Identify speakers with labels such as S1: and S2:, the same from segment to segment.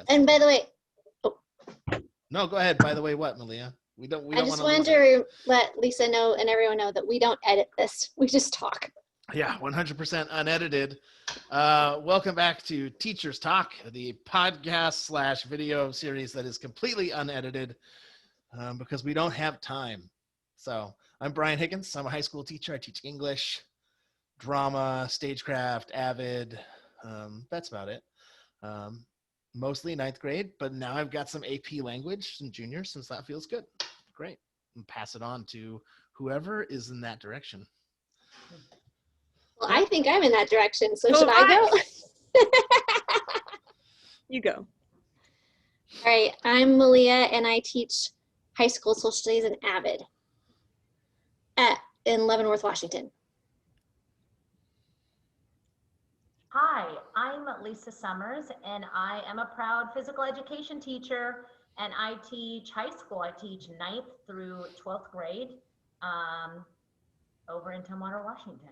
S1: And by the way,
S2: No, go ahead. By the way, what, Malia? We don't
S1: I just wanted to let Lisa know and everyone know that we don't edit this. We just talk.
S2: Yeah, 100% unedited. Welcome back to Teachers Talk, the podcast / video series that is completely unedited because we don't have time. So I'm Brian Higgins. I'm a high school teacher. I teach English, drama, stagecraft, Avid. That's about it. Mostly ninth grade, but now I've got some AP language and juniors since that feels good. Great. And pass it on to whoever is in that direction.
S1: Well, I think I'm in that direction, so
S3: Go
S1: should I go?
S3: You go.
S1: All right, I'm Malia, and I teach high school social studies in Avid in Leavenworth, Washington.
S4: Hi, I'm Lisa Summers, and I am a proud physical education teacher, and I teach high school. I teach 9th through 12th grade over in Tumwater, Washington.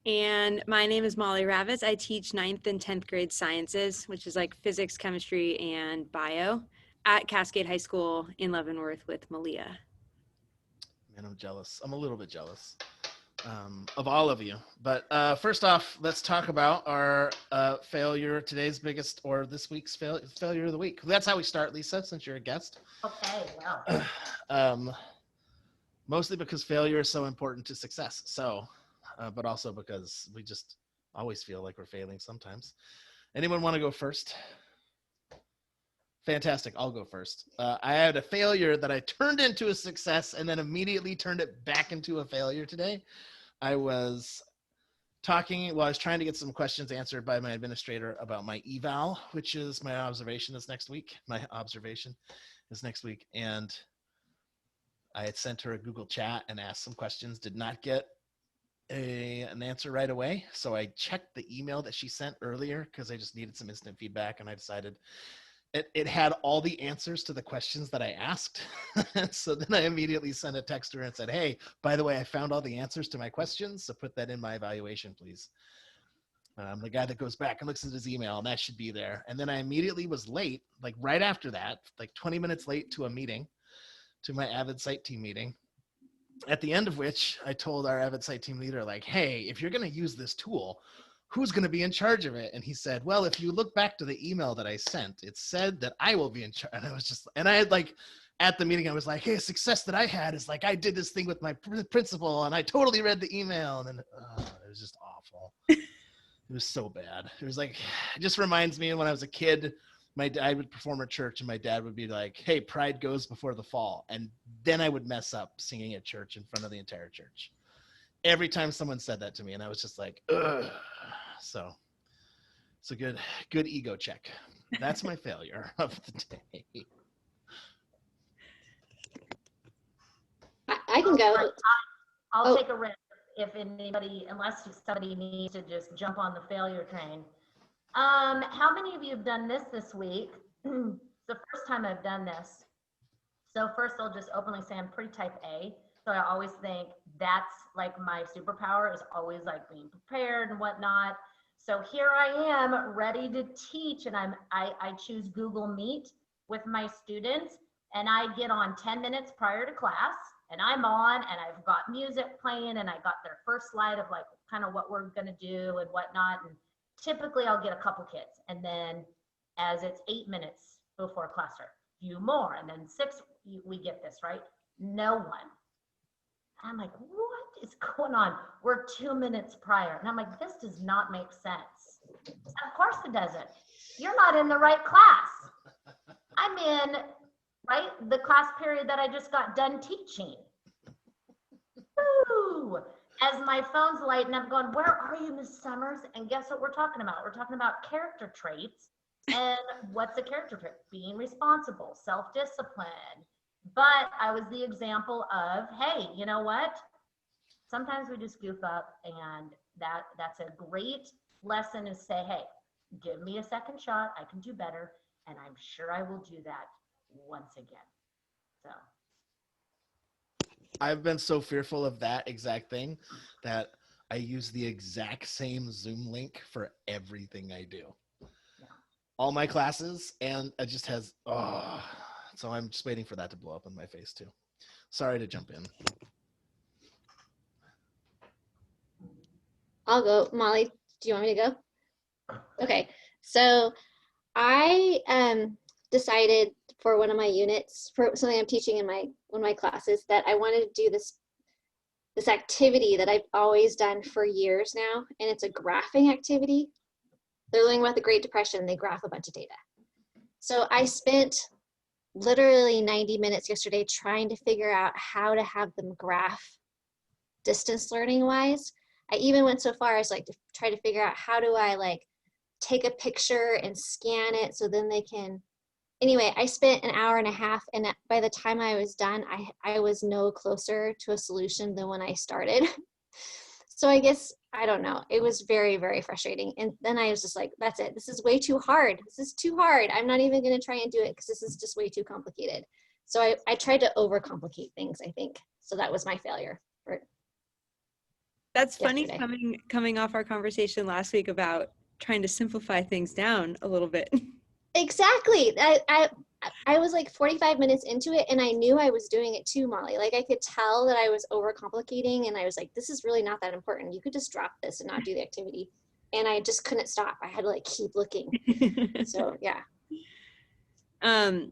S3: And my name is Molly Ravis. I teach 9th and 10th grade sciences, which is like physics, chemistry, and bio at Cascade High School in Leavenworth with Malia.
S2: Man, I'm jealous. I'm a little bit jealous of all of you. But first off, let's talk about our failure, today's biggest, or this week's failure of the week. That's how we start, Lisa, since you're a guest.
S4: Okay, well.
S2: Mostly because failure is so important to success. So, but also because we just always feel like we're failing sometimes. Anyone want to go first? Fantastic. I'll go first. I had a failure that I turned into a success and then immediately turned it back into a failure today. I was trying to get some questions answered by my administrator about my eval, which is my observation is next week. And I had sent her a Google chat and asked some questions, did not get an answer right away. So I checked the email that she sent earlier because I just needed some instant feedback, and I decided it had all the answers to the questions that I asked. So then I immediately sent a text to her and said, hey, by the way, I found all the answers to my questions, so put that in my evaluation, please. The guy that goes back and looks at his email, and that should be there. And then I immediately was late, like right after that, like 20 minutes late to a meeting, to my Avid site team meeting, at the end of which I told our Avid site team leader, like, hey, if you're going to use this tool, who's going to be in charge of it? And he said, well, if you look back to the email that I sent, it said that I will be in charge. And I was just, and I had like, at the meeting, I was like, hey, a success that I had is like, I did this thing with my principal and I totally read the email. And then it was just awful. It was so bad. It was like, it just reminds me of when I was a kid, I would perform at church and my dad would be like, hey, pride goes before the fall. And then I would mess up singing at church in front of the entire church. Every time someone said that to me, and I was just like, ugh. So it's a good ego check. That's my failure of the day.
S1: I can go.
S4: I'll take a risk if anybody, unless somebody needs to just jump on the failure train. How many of you have done this week? It's the first time I've done this. So first I'll just openly say I'm pretty type A. So I always think that's like my superpower is always like being prepared and whatnot. So here I am ready to teach, and I choose Google Meet with my students, and I get on 10 minutes prior to class, and I'm on, and I've got music playing, and I got their first slide of like kind of what we're gonna do and whatnot. And typically I'll get a couple kids, and then as it's 8 minutes before class start, few more, and then 6, we get this, right? No one. I'm like, what is going on? We're 2 minutes prior. And I'm like, this does not make sense. Of course it doesn't. You're not in the right class. I'm in, right, the class period that I just got done teaching. Woo! As my phone's lighting up going, where are you, Ms. Summers? And guess what we're talking about? We're talking about character traits. And what's a character trait? Being responsible, self-discipline. But I was the example of, hey, you know what? Sometimes we just goof up, and that's a great lesson to say, hey, give me a second shot. I can do better. And I'm sure I will do that once again. So.
S2: I've been so fearful of that exact thing that I use the exact same Zoom link for everything I do. all my classes, and it just has, so I'm just waiting for that to blow up in my face too. Sorry to jump in.
S1: I'll go. Molly, do you want me to go? Okay. So I decided for one of my units, for something I'm teaching in one of my classes, that I wanted to do this activity that I've always done for years now, and it's a graphing activity. They're learning about the Great Depression. They graph a bunch of data. So I spent literally 90 minutes yesterday trying to figure out how to have them graph distance learning wise. I even went so far as like to try to figure out how do I like take a picture and scan it so then they can. Anyway, I spent an hour and a half, and by the time I was done, I was no closer to a solution than when I started. So I guess, I don't know, it was very, very frustrating. And then I was just like, that's it. This is way too hard. This is too hard. I'm not even going to try and do it because this is just way too complicated. So I tried to overcomplicate things, I think. So that was my failure for
S3: That's funny
S1: yesterday.
S3: coming off our conversation last week about trying to simplify things down a little bit.
S1: Exactly. I was like 45 minutes into it, and I knew I was doing it too, Molly. Like I could tell that I was overcomplicating, and I was like, this is really not that important. You could just drop this and not do the activity. And I just couldn't stop. I had to like keep looking. So yeah.
S3: I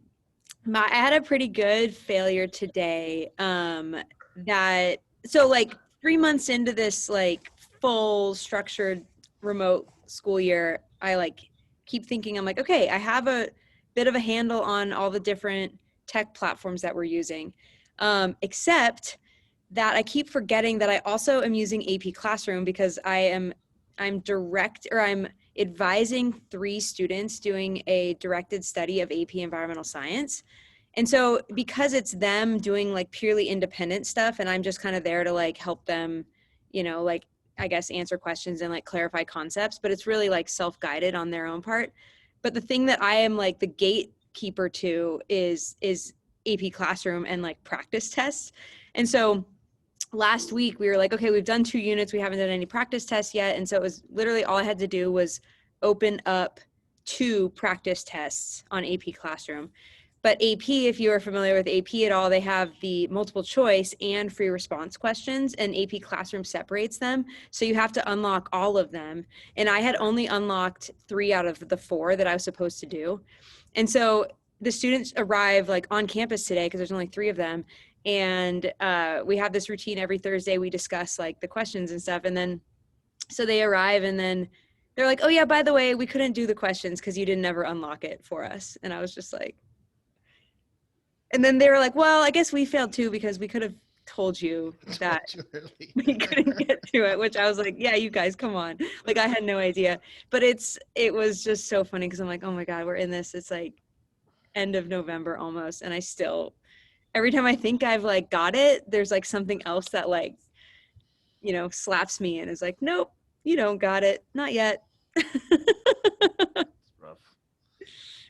S3: had a pretty good failure today. So like 3 months into this like full structured remote school year, I like keep thinking, I'm like, okay, I have a bit of a handle on all the different tech platforms that we're using. Except that I keep forgetting that I also am using AP Classroom because I'm advising 3 students doing a directed study of AP Environmental Science. And so because it's them doing like purely independent stuff and I'm just kind of there to like help them, like I guess answer questions and like clarify concepts, but it's really like self-guided on their own part. But the thing that I am like the gatekeeper to is AP Classroom and like practice tests. And so last week we were like, okay, we've done 2 units. We haven't done any practice tests yet. And so it was literally all I had to do was open up 2 practice tests on AP Classroom. But AP, if you are familiar with AP at all, they have the multiple choice and free response questions, and AP Classroom separates them. So you have to unlock all of them. And I had only unlocked 3 out of the 4 that I was supposed to do. And so the students arrive like on campus today because there's only 3 of them. And we have this routine every Thursday. We discuss like the questions and stuff. And then, so they arrive and then they're like, oh yeah, by the way, we couldn't do the questions because you didn't ever unlock it for us. And I was just like, and then they were like, well, I guess we failed too because we could have told you that we couldn't get to it, which I was like, yeah, you guys, come on. Like I had no idea. But it was just so funny because I'm like, oh my God, we're in this. It's like end of November almost. And I still, every time I think I've like got it, there's like something else that like, slaps me and is like, nope, you don't got it. Not yet.
S2: Rough.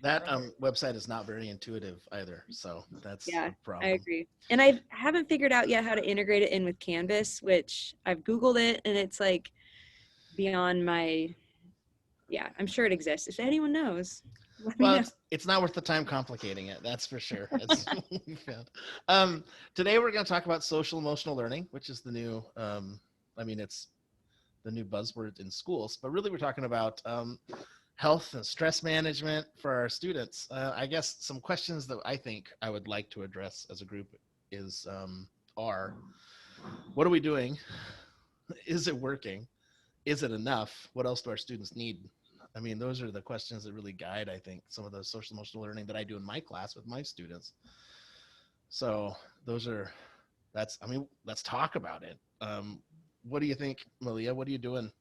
S2: That website is not very intuitive either, so that's
S3: Yeah,
S2: a problem.
S3: I agree. And I haven't figured out yet how to integrate it in with Canvas, which I've Googled it and it's like beyond my, yeah, I'm sure it exists. If anyone knows, let me know.
S2: It's not worth the time complicating it, that's for sure. It's we found. Today we're going to talk about social emotional learning, which is the new, it's the new buzzword in schools, but really we're talking about health and stress management for our students. I guess some questions that I think I would like to address as a group are, what are we doing? Is it working? Is it enough? What else do our students need? I mean, those are the questions that really guide, I think, some of the social emotional learning that I do in my class with my students. So let's talk about it. What do you think, Malia? What are you doing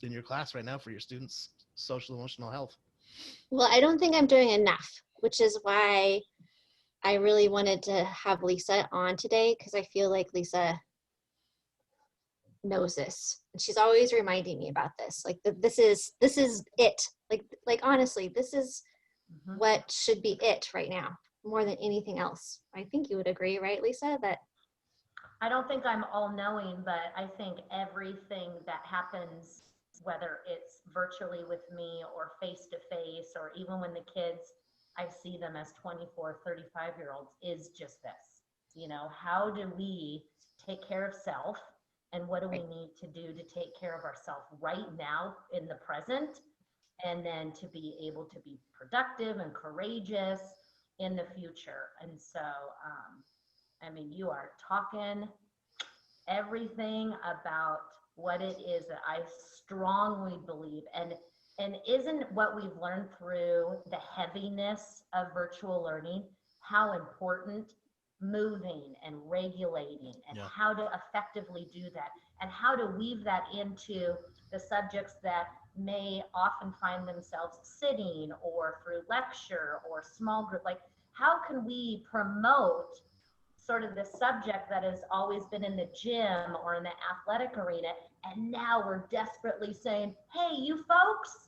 S2: in your class right now for your students' social emotional health?
S1: Well, I don't think I'm doing enough, which is why I really wanted to have Lisa on today, because I feel like Lisa knows this. And she's always reminding me about this. Like this is it. Like honestly, this is what should be it right now, more than anything else. I think you would agree, right, Lisa? That
S4: I don't think I'm all knowing, but I think everything that happens whether it's virtually with me or face to face, or even when the kids, I see them as 24, 35-year-olds, is just this. You know, how do we take care of self, and what do we need to do to take care of ourselves right now in the present, and then to be able to be productive and courageous in the future. And so, I mean, you are talking everything about what it is that I strongly believe. And isn't what we've learned through the heaviness of virtual learning, how important moving and regulating and
S2: Yeah.
S4: how to effectively do that, and how to weave that into the subjects that may often find themselves sitting, or through lecture or small group. Like, how can we promote sort of the subject that has always been in the gym or in the athletic arena, and now we're desperately saying, hey, you folks,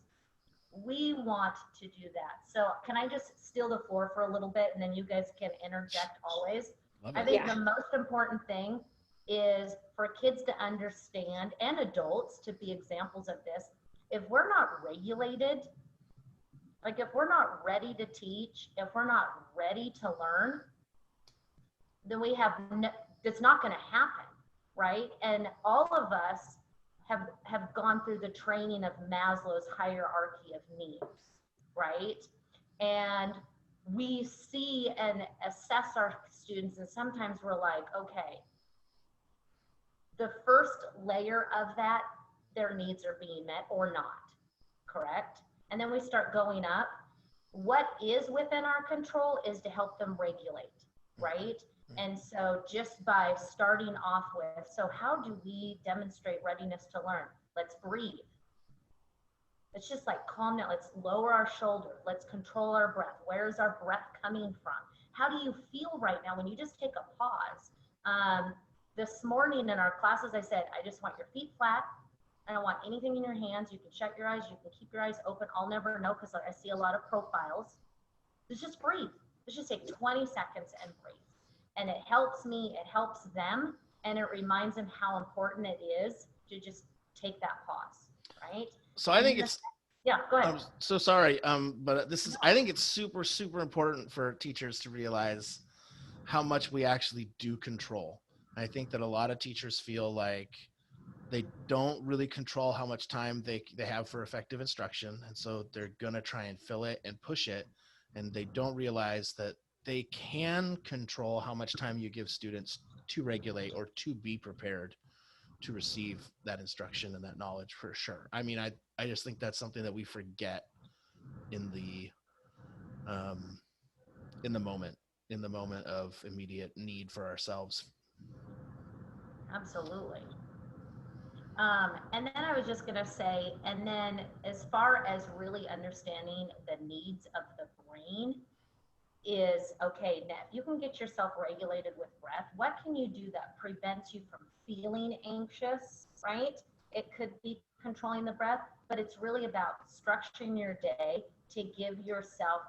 S4: we want to do that. So can I just steal the floor for a little bit, and then you guys can interject always?
S2: Love
S4: I
S2: it.
S4: think
S1: Yeah.
S4: the most important thing is for kids to understand, and adults to be examples of this. If we're not regulated, like if we're not ready to teach, if we're not ready to learn, then we have no, it's not going to happen, right? And all of us have gone through the training of Maslow's hierarchy of needs, right? And we see and assess our students, and sometimes we're like, okay, the first layer of that, their needs are being met or not, correct? And then we start going up. What is within our control is to help them regulate, right? And so just by starting off with, so how do we demonstrate readiness to learn? Let's breathe. Let's just like calm down. Let's lower our shoulder. Let's control our breath. Where is our breath coming from? How do you feel right now when you just take a pause? This morning in our classes, I said, I just want your feet flat. I don't want anything in your hands. You can shut your eyes. You can keep your eyes open. I'll never know because I see a lot of profiles. Let's just breathe. Let's just take 20 seconds and breathe. And it helps me, it helps them, and it reminds them how important it is to just take that pause, right?
S2: So I think it's,
S4: Yeah, go ahead.
S2: I'm so sorry, but this is, I think it's super, super important for teachers to realize how much we actually do control. I think that a lot of teachers feel like they don't really control how much time they have for effective instruction. And so they're going to try and fill it and push it. And they don't realize that they can control how much time you give students to regulate or to be prepared to receive that instruction and that knowledge, for sure. I mean, I just think that's something that we forget in the moment of immediate need for ourselves.
S4: Absolutely. And then I was just going to say, and then as far as really understanding the needs of the brain is, okay, now if you can get yourself regulated with breath, what can you do that prevents you from feeling anxious, right? It could be controlling the breath, but it's really about structuring your day to give yourself,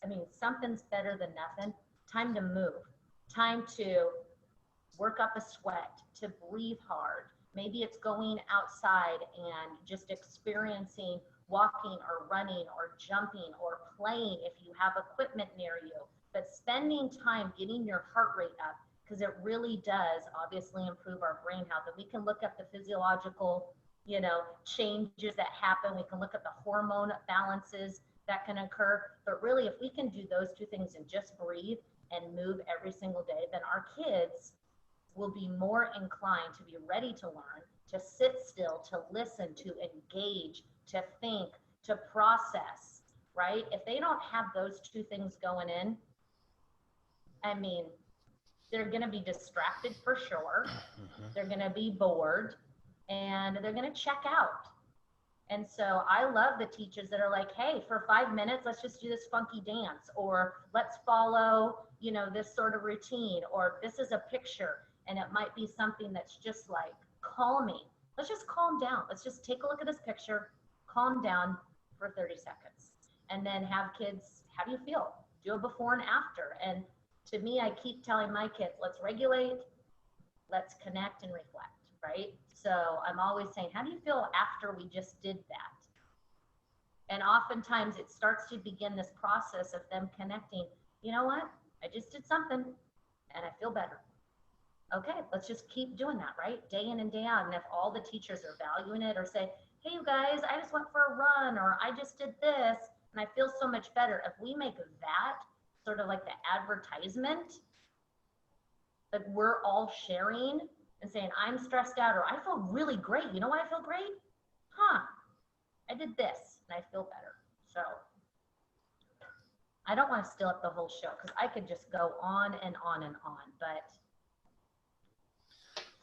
S4: I mean, something's better than nothing. Time to move, time to work up a sweat, to breathe hard. Maybe it's going outside and just experiencing walking or running or jumping or playing if you have equipment near you, but spending time getting your heart rate up, because it really does obviously improve our brain health. And we can look at the physiological, changes that happen. We can look at the hormone balances that can occur. But really, if we can do those two things and just breathe and move every single day, then our kids will be more inclined to be ready to learn, to sit still, to listen, to engage, to think, to process, right? If they don't have those two things going in, I mean, they're going to be distracted for sure. They're going to be bored, and they're going to check out. And so I love the teachers that are like, hey, for 5 minutes, let's just do this funky dance, or let's follow, this sort of routine, or this is a picture. And it might be something that's just like calming. Let's just calm down. Let's just take a look at this picture, calm down for 30 seconds, and then have kids, how do you feel? Do a before and after. And to me, I keep telling my kids, let's regulate, let's connect and reflect, right? So I'm always saying, how do you feel after we just did that? And oftentimes it starts to begin this process of them connecting, you know what? I just did something and I feel better. Okay, let's just keep doing that, right? Day in and day out. And if all the teachers are valuing it or say, hey, you guys, I just went for a run, or I just did this and I feel so much better. If we make that sort of like the advertisement, like we're all sharing and saying, I'm stressed out, or I feel really great. You know why I feel great? Huh, I did this and I feel better. So I don't want to steal up the whole show because I could just go on and on and on, but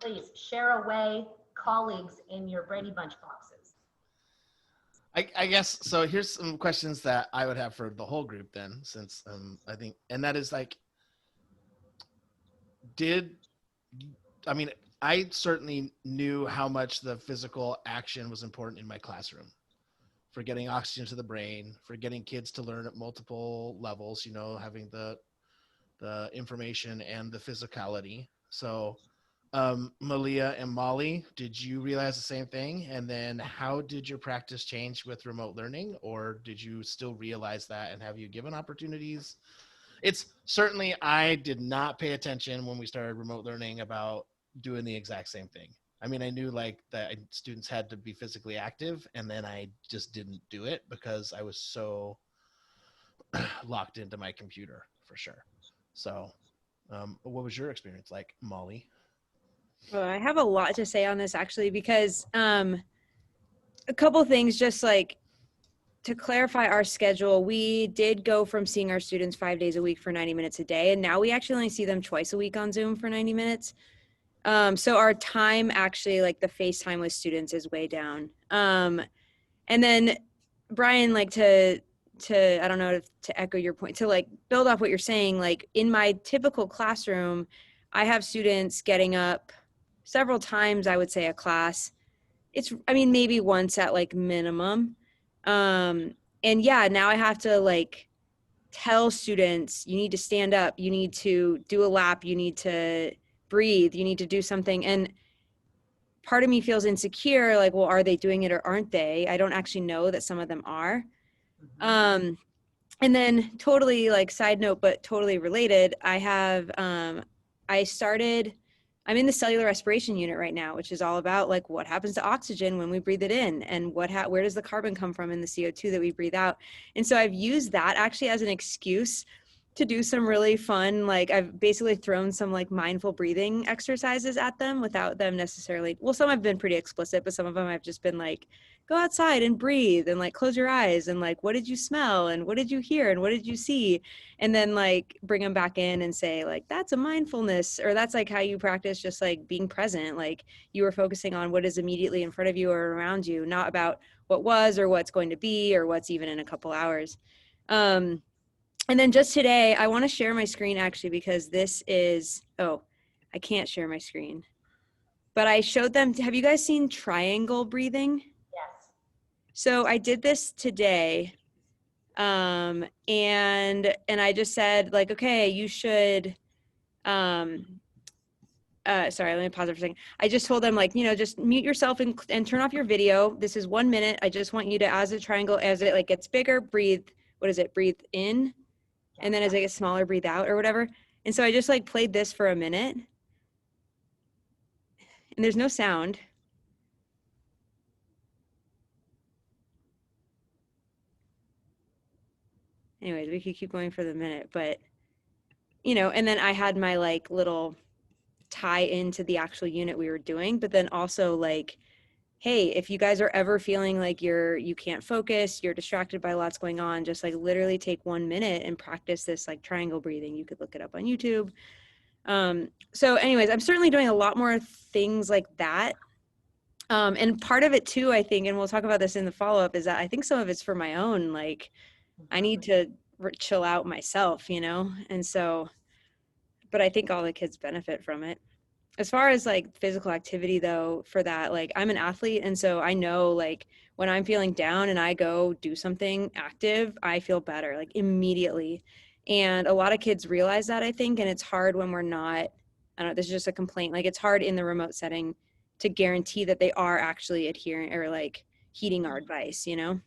S4: please share away, colleagues, in your Brady Bunch boxes.
S2: I guess, so here's some questions that I would have for the whole group then, since I think, and that is like, I certainly knew how much the physical action was important in my classroom for getting oxygen to the brain, for getting kids to learn at multiple levels, you know, having the information and the physicality. So Malia and Molly, did you realize the same thing? And then how did your practice change with remote learning? Or did you still realize that, and have you given opportunities? It's certainly, I did not pay attention when we started remote learning about doing the exact same thing. I mean, I knew like that students had to be physically active, and then I just didn't do it because I was so locked into my computer, for sure. So what was your experience like, Molly?
S3: Well, I have a lot to say on this actually, because a couple things, just like to clarify our schedule. We did go from seeing our students 5 days a week for 90 minutes a day, and now we actually only see them twice a week on Zoom for 90 minutes. So our time actually, like the FaceTime with students, is way down. And then Brian, like to I don't know, to echo your point, to like build off what you're saying, like in my typical classroom, I have students getting up several times, I would say, a class. I mean, maybe once at like minimum. And yeah, now I have to like tell students, you need to stand up, you need to do a lap, you need to breathe, you need to do something. And part of me feels insecure, like, well, are they doing it or aren't they? I don't actually know that some of them are. And then totally like side note, but totally related, I'm in the cellular respiration unit right now, which is all about like what happens to oxygen when we breathe it in, and where does the carbon come from in the CO2 that we breathe out. And so I've used that actually as an excuse to do some really fun, like I've basically thrown some like mindful breathing exercises at them without them necessarily, well, some have been pretty explicit, but some of them I've just been like, go outside and breathe and like close your eyes and like, what did you smell and what did you hear and what did you see? And then like bring them back in and say like, that's a mindfulness, or that's like how you practice just like being present. Like you were focusing on what is immediately in front of you or around you, not about what was or what's going to be or what's even in a couple hours. And then just today, I want to share my screen actually, because this is, I can't share my screen. But I showed them, have you guys seen triangle breathing?
S4: Yes.
S3: So I did this today. And I just said like, okay, you should, sorry, let me pause it for a second. I just told them like, you know, just mute yourself and turn off your video. This is 1 minute. I just want you to, as a triangle, as it like gets bigger, breathe, what is it? Breathe in. And then as it gets smaller, breathe out or whatever. And so I just like played this for a minute. And there's no sound. Anyways, we could keep going for the minute, but you know, and then I had my like little tie into the actual unit we were doing, but then also like, hey, if you guys are ever feeling like you can't focus, you're distracted by lots going on, just like literally take 1 minute and practice this like triangle breathing. You could look it up on YouTube. So anyways, I'm certainly doing a lot more things like that. And part of it too, I think, and we'll talk about this in the follow-up, is that I think some of it's for my own, like I need to chill out myself, you know? And so, but I think all the kids benefit from it. As far as like physical activity though, for that, like I'm an athlete. And so I know like when I'm feeling down and I go do something active, I feel better like immediately. And a lot of kids realize that, I think, and it's hard when we're not, I don't know, this is just a complaint. Like it's hard in the remote setting to guarantee that they are actually adhering or like heeding our advice, you know?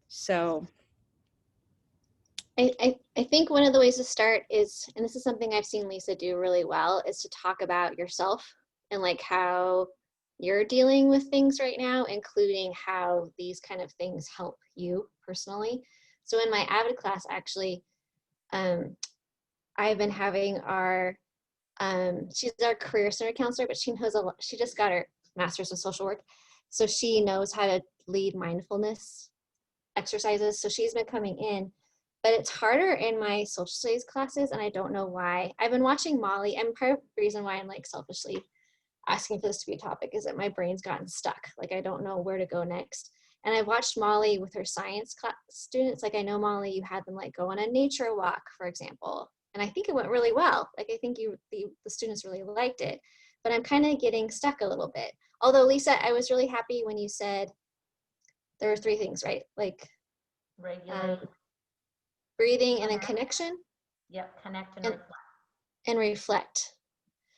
S3: So
S1: I think one of the ways to start is, and this is something I've seen Lisa do really well, is to talk about yourself and like how you're dealing with things right now, including how these kind of things help you personally. So in my Avid class, actually, I've been having our, she's our career center counselor, but she knows a lot, she just got her master's of social work. So she knows how to lead mindfulness exercises. So she's been coming in, but it's harder in my social studies classes, and I don't know why. I've been watching Molly, and part of the reason why I'm like selfishly asking for this to be a topic is that my brain's gotten stuck. Like I don't know where to go next. And I watched Molly with her science class students. Like I know Molly, you had them like go on a nature walk, for example, and I think it went really well. Like I think the students really liked it, but I'm kind of getting stuck a little bit. Although Lisa, I was really happy when you said there were 3 things, right? Like
S4: Regulate.
S1: breathing and then connection.
S4: Yep, connect and
S1: and,
S4: reflect.
S1: and reflect.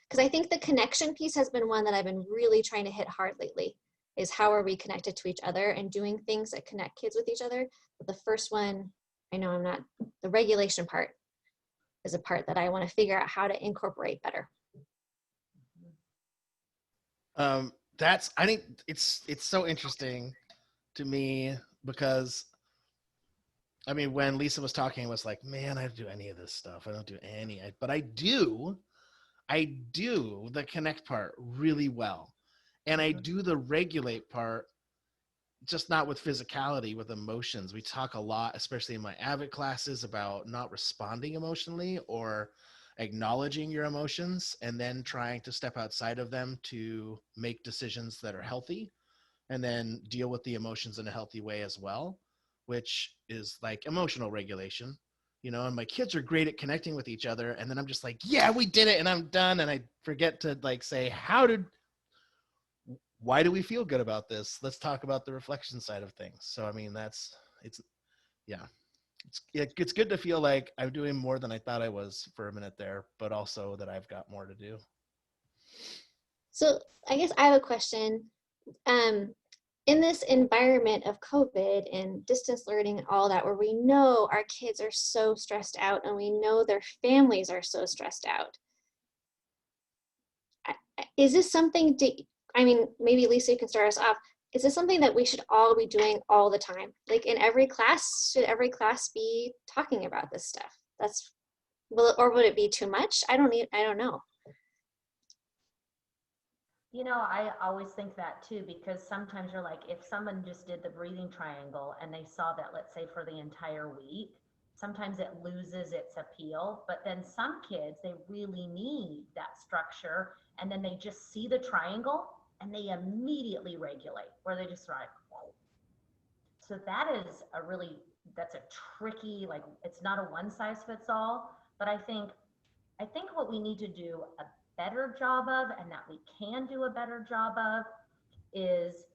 S1: Because I think the connection piece has been one that I've been really trying to hit hard lately, is how are we connected to each other and doing things that connect kids with each other. But the first one, I know I'm not, the regulation part is a part that I want to figure out how to incorporate better.
S2: I think it's so interesting to me because I mean, when Lisa was talking, I was like, man, I don't do any of this stuff. I don't do any, but I do the connect part really well. And I do the regulate part, just not with physicality, with emotions. We talk a lot, especially in my Avid classes, about not responding emotionally or acknowledging your emotions and then trying to step outside of them to make decisions that are healthy and then deal with the emotions in a healthy way as well, which is like emotional regulation, you know. And my kids are great at connecting with each other, and then I'm just like, yeah, we did it, and I'm done, and I forget to like say, why do we feel good about this? Let's talk about the reflection side of things. So I mean, it's good to feel like I'm doing more than I thought I was for a minute there, but also that I've got more to do.
S1: So I guess I have a question. In this environment of COVID and distance learning and all that, where we know our kids are so stressed out and we know their families are so stressed out, is this something I mean, maybe Lisa, you can start us off. Is this something that we should all be doing all the time? Like in every class, should every class be talking about this stuff? Or would it be too much? I don't know.
S4: You know, I always think that too, because sometimes you're like, if someone just did the breathing triangle and they saw that, let's say for the entire week, sometimes it loses its appeal. But then some kids, they really need that structure. And then they just see the triangle and they immediately regulate, where they just like, whoa. So that's a tricky, like, it's not a one size fits all. But I think what we need to do a better job of, and that we can do a better job of, is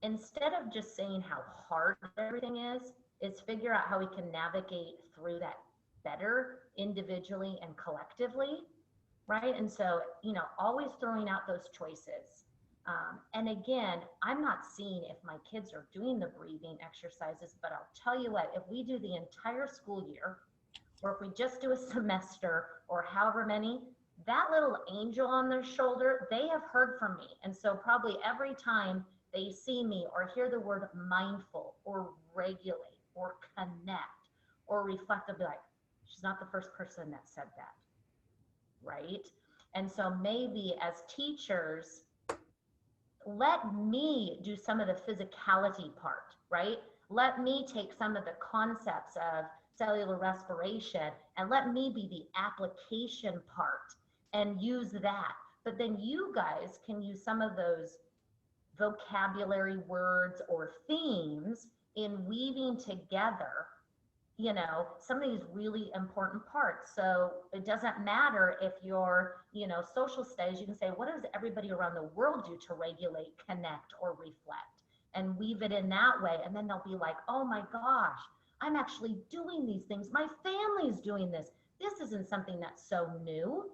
S4: instead of just saying how hard everything is figure out how we can navigate through that better individually and collectively, right? And so, you know, always throwing out those choices. And again, I'm not seeing if my kids are doing the breathing exercises, but I'll tell you what, if we do the entire school year, or if we just do a semester or however many, that little angel on their shoulder, they have heard from me. And so probably every time they see me or hear the word mindful or regulate or connect or reflect, they'll be like, she's not the first person that said that, right? And so maybe as teachers, let me do some of the physicality part, right? Let me take some of the concepts of cellular respiration and let me be the application part and use that. But then you guys can use some of those vocabulary words or themes in weaving together, you know, some of these really important parts. So it doesn't matter if you're, you know, social studies, you can say, what does everybody around the world do to regulate, connect, or reflect? And weave it in that way. And then they'll be like, oh my gosh, I'm actually doing these things. My family's doing this. This isn't something that's so new.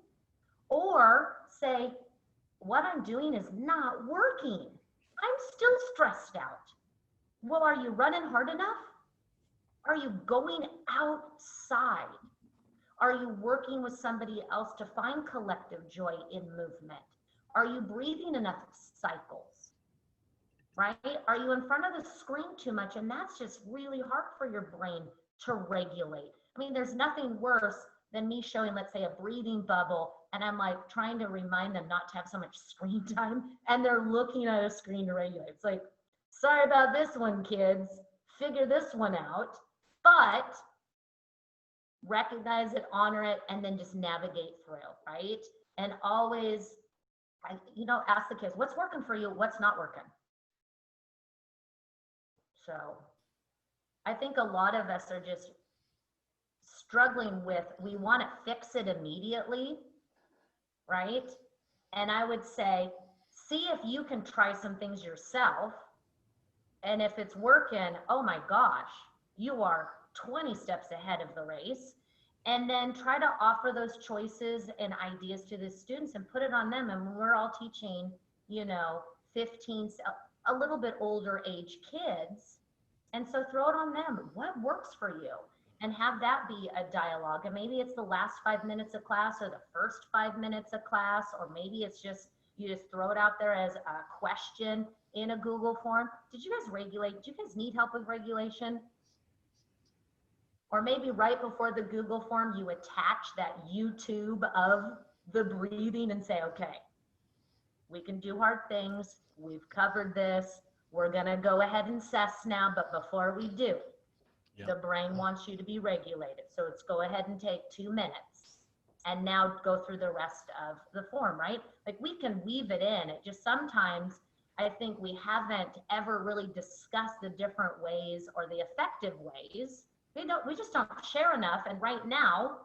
S4: Or say, what I'm doing is not working. I'm still stressed out. Well, are you running hard enough? Are you going outside? Are you working with somebody else to find collective joy in movement? Are you breathing enough cycles? Right? Are you in front of the screen too much? And that's just really hard for your brain to regulate. I mean, there's nothing worse than me showing, let's say, a breathing bubble, and I'm like trying to remind them not to have so much screen time, and they're looking at a screen to regulate. It's like, sorry about this one, kids. Figure this one out. But recognize it, honor it, and then just navigate through, right? And always, ask the kids, what's working for you? What's not working? So I think a lot of us are just struggling with, we want to fix it immediately, right? And I would say, see if you can try some things yourself. And if it's working, oh my gosh, you are 20 steps ahead of the race. And then try to offer those choices and ideas to the students and put it on them. And we're all teaching, 15, a little bit older age kids. And so throw it on them. What works for you? And have that be a dialogue. And maybe it's the last 5 minutes of class or the first 5 minutes of class, or maybe it's just, you just throw it out there as a question in a Google form. Did you guys regulate? Do you guys need help with regulation? Or maybe right before the Google form, you attach that YouTube of the breathing and say, okay, we can do hard things. We've covered this. We're going to go ahead and assess now. But before we do, the brain wants you to be regulated. So let's go ahead and take 2 minutes and now go through the rest of the form, right? Like we can weave it in. It just sometimes, I think we haven't ever really discussed the different ways or the effective ways. We just don't share enough. And right now,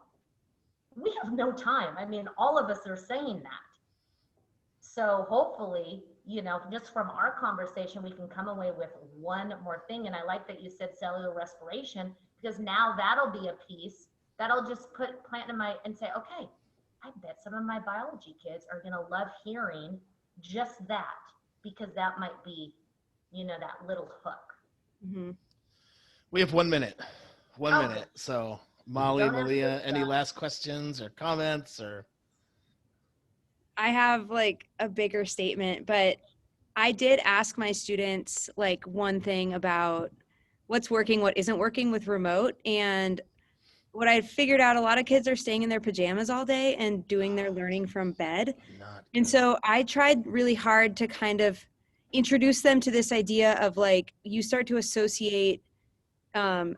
S4: we have no time. I mean, all of us are saying that. So hopefully, just from our conversation, we can come away with one more thing. And I like that you said cellular respiration, because now that'll be a piece that'll just plant in and say, okay, I bet some of my biology kids are going to love hearing just that, because that might be, that little hook.
S3: Mm-hmm.
S2: We have 1 minute. 1 minute. So Molly, Malia, any last questions or comments or?
S3: I have like a bigger statement, but I did ask my students like one thing about what's working, what isn't working with remote. And what I figured out, a lot of kids are staying in their pajamas all day and doing their learning from bed. And so I tried really hard to kind of introduce them to this idea of like, you start to associate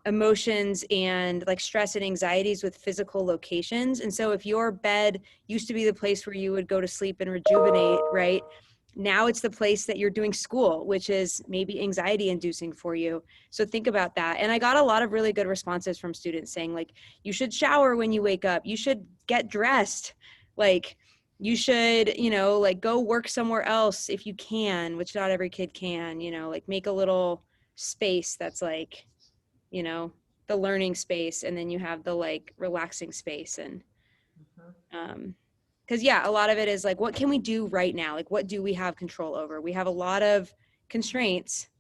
S3: emotions and like stress and anxieties with physical locations. And so if your bed used to be the place where you would go to sleep and rejuvenate, right? Now it's the place that you're doing school, which is maybe anxiety inducing for you. So think about that. And I got a lot of really good responses from students saying like, you should shower when you wake up. You should get dressed. Like you should, like go work somewhere else if you can, which not every kid can, like make a little space that's like, the learning space, and then you have the like relaxing space. And because a lot of it is like, what can we do right now? Like, what do we have control over? We have a lot of constraints,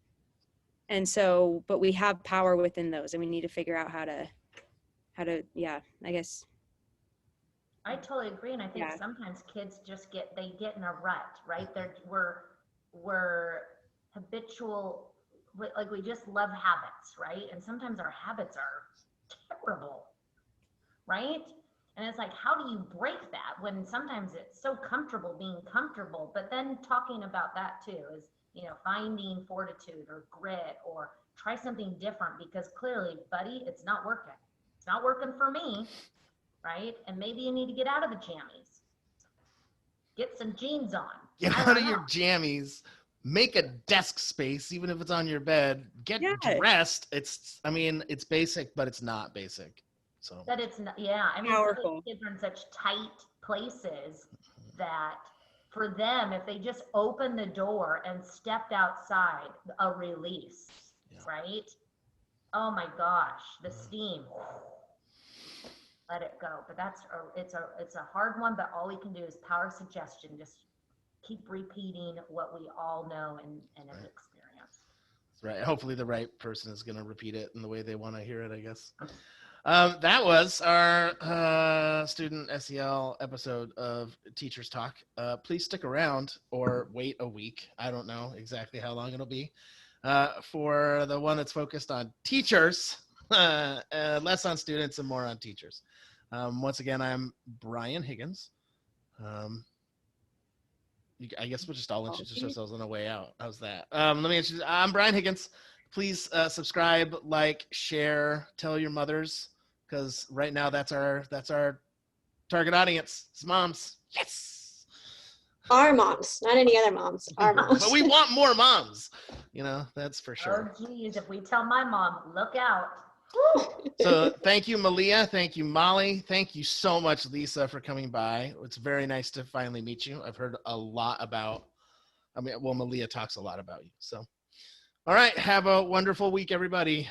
S3: and so, but we have power within those, and we need to figure out how to I guess.
S4: I totally agree. And I think sometimes kids just get in a rut, right? We're habitual, like we just love habits, right? And sometimes our habits are terrible, right? And it's like, how do you break that when sometimes it's so comfortable being comfortable? But then talking about that too is, finding fortitude or grit, or try something different, because clearly, buddy, it's not working. It's not working for me, right? And maybe you need to get out of the jammies. Get some jeans on.
S2: Get out of your jammies. Make a desk space, even if it's on your bed. Get dressed. It's basic, but it's not basic. So
S4: that it's not, I mean, some kids are in such tight places that for them, if they just open the door and stepped outside, a release, right? Oh my gosh, the steam. Let it go. But it's a hard one, but all we can do is power suggestion. Just keep repeating what we all know and have
S2: Right.
S4: experienced.
S2: That's right. Hopefully the right person is going to repeat it in the way they want to hear it, I guess. That was our student SEL episode of Teachers Talk. Please stick around or wait a week. I don't know exactly how long it'll be for the one that's focused on teachers, less on students and more on teachers. Once again, I'm Brian Higgins. I guess we'll just all introduce ourselves on the way out. How's that? Let me introduce. I'm Brian Higgins. Please subscribe, like, share, tell your mothers, because right now that's our target audience. It's moms. Yes.
S1: Our moms, not any other moms. Our moms.
S2: But we want more moms. That's for sure.
S4: Oh, geez, if we tell my mom, look out.
S2: So thank you, Malia. Thank you, Molly. Thank you so much, Lisa, for coming by. It's very nice to finally meet you. I've heard a lot about, Malia talks a lot about you. So, all right. Have a wonderful week, everybody.